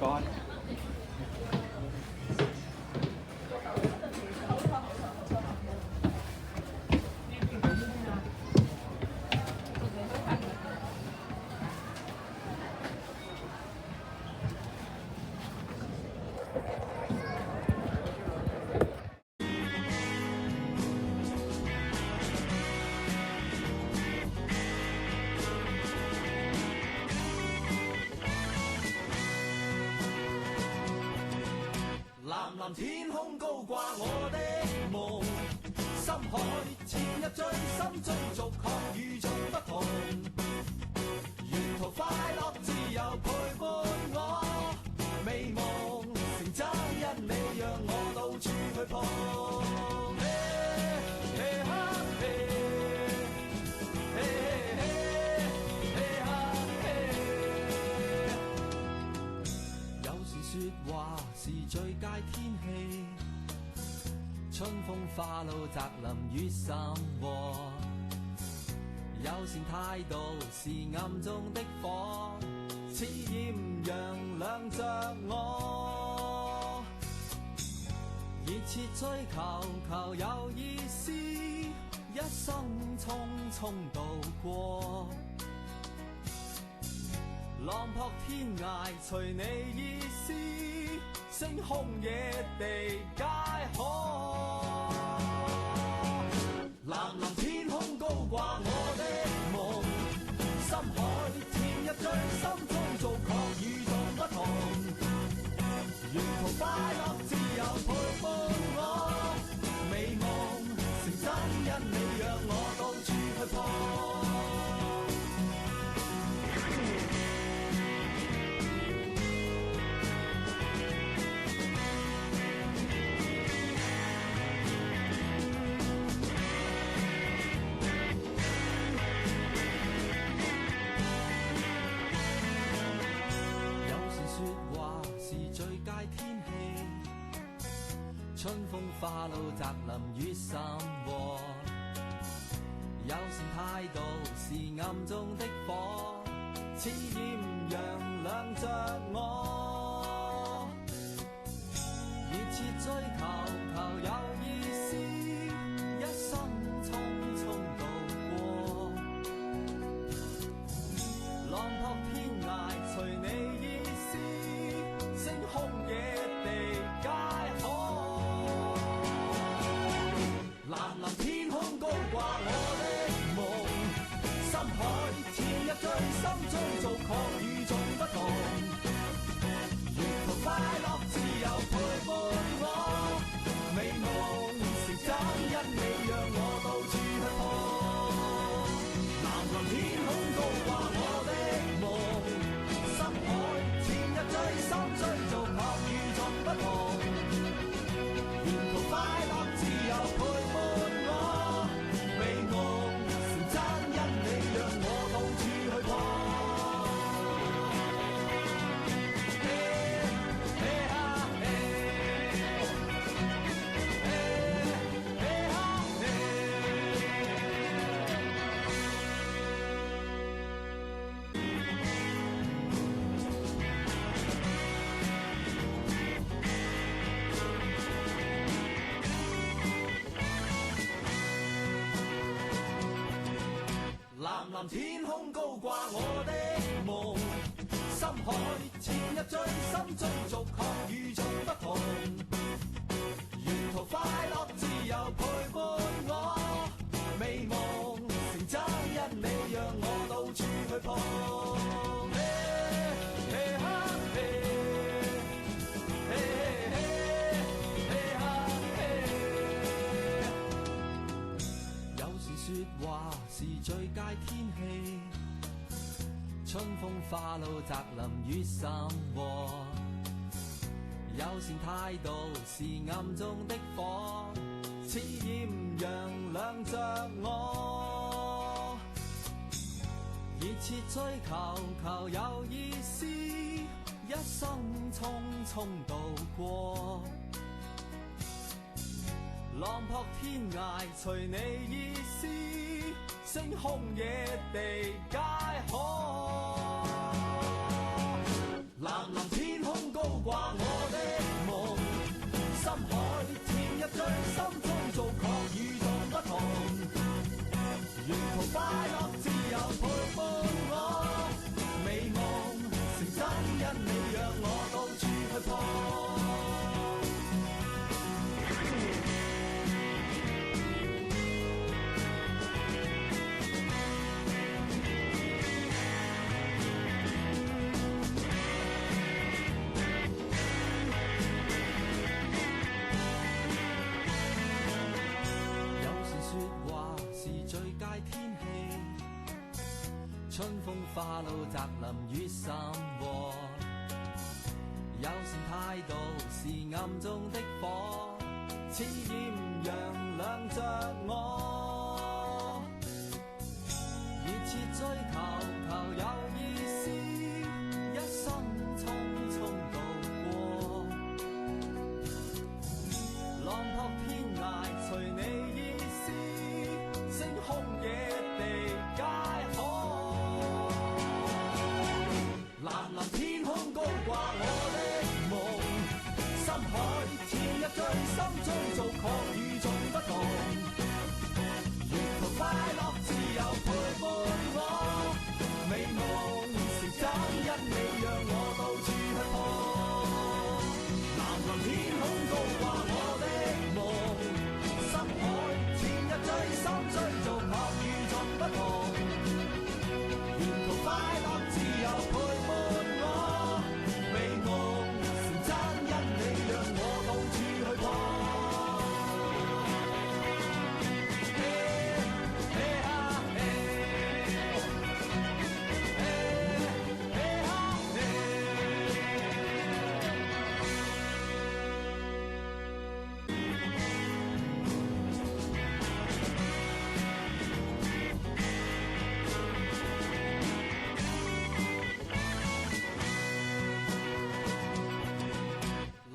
ก้อน藍藍天空高掛我的夢，深海潛入最深追逐，確與眾不同。沿途快樂自由陪伴我，美夢成真因你讓我到處去碰。說話是最佳天氣，春風化露，澤林雨甚和。友善態度是暗中的火，似豔陽亮着我。熱切追求，求有意思，一生匆匆度過。浪撲天涯隨你意思，星空野地皆可。藍藍天空高掛我的夢，深海潛入最深追逐，確與眾不同。沿途快樂自由陪伴我，美夢成真因你讓我到處去碰。春風化露，澤林雨甚和。友善態度是暗中的火，似豔陽亮着我。熱切追求，求有意思，一生匆匆度過。浪撲天涯隨你意思，星空野地皆可。藍藍天空高掛我的夢，深海潛入最深追逐，確與眾不同。沿途快樂自由陪伴我，美夢成真因你讓我到處去碰。藍藍天空高掛我的夢，深海潛入最深追逐，確與眾不同。沿途快樂自由陪伴我，美夢成真因你讓我到處去碰。藍藍天空高掛我的夢，深海潛入最深追逐，確與眾不同。沿途快樂自由陪伴我，美夢成真因你讓我到處去碰。有時說話是最佳天氣，春風化露，澤林雨甚和。友善態度是暗中的火，似豔陽亮着我。熱切追求，求有意思，一生匆匆度過。浪撲天涯隨你意思，星空野地皆可。藍藍天空春風化露，澤林雨甚和。友善態度是暗中的火，似豔陽亮着我。熱切追求，求有意思，一生匆匆度過。浪撲天涯，隨你意思，星空野地皆可。藍藍天空高掛我的夢，深海潛入最深追逐，確與眾不同。沿途快樂自由陪伴我，美夢成真因你讓我到處去碰。藍藍天空高掛我的夢，深海潛入最深追逐，確與眾不同。沿途快樂自由陪伴我，美夢成真因你讓我到處去碰。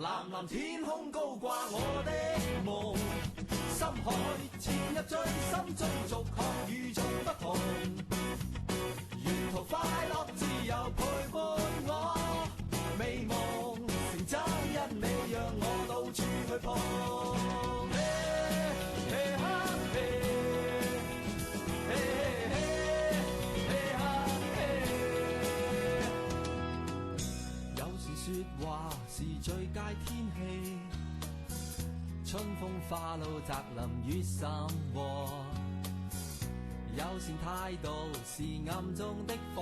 藍藍天空高掛我的夢，深海潛入最深追逐，確與眾不同。沿途快樂自由陪伴我，美夢成真因你讓我到處去碰。說話是最佳天氣，春風化露，澤林雨甚和。友善態度是暗中的火。